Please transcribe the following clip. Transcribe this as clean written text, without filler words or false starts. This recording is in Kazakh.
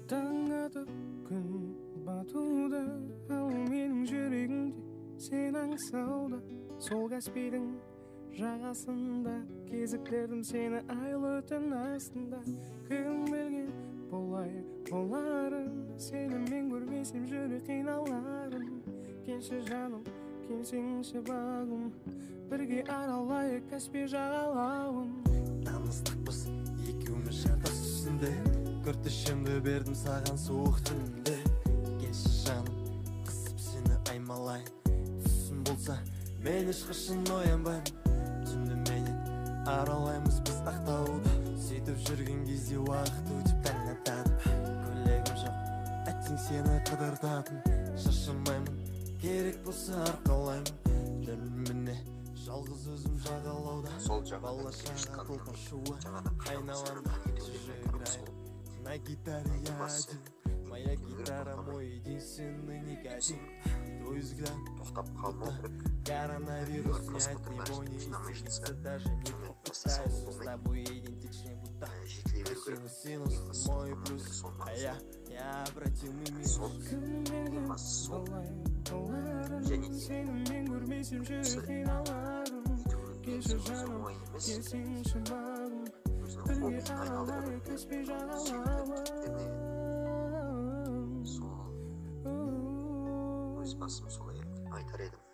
Таң атып күн батуда, ал менің жүрегімде сен аңсауда. Сол Каспийдің жағасында кезіктірдім сені айлы түн астында. Кім білген болай боларын, сені мен көрмесем жүрек қиналарын. Келші жаным, келсеңші бағым, бірге аралайық Каспий жағалауын. Намыстықпыз екеуміз жартас үстінде, күртішімді бердім саған суық түнде. Келші жаным, қысып сені аймалайын, түсім болса мен ешқашан оянбаймын. Түнді менен аралаймыз біз ақтауды, сөйтіп жүрген кезде уақыт өтіп таң атады. Көйлегім жоқ, әттең сені қыдыртатын, шашылмаймын, керек болса арқалаймын. Жүрміне жалғыз өзім жағалауда, балашаға толқын шуы айналanda жүрегірай. На гитаре я один, моя гитара мой единственный никотин. Твой взгляд коронавирус, не от него не исцелится, даже не попытаюсь. С тобой идентичный будто синус, мой плюс, а я обратимый минус. Сені мен көрмесем жүрек қиналарын. Келші жаным, келсеңші бағым, бірге аралайық Каспий жағалауын. Өз басым солай айтар едім.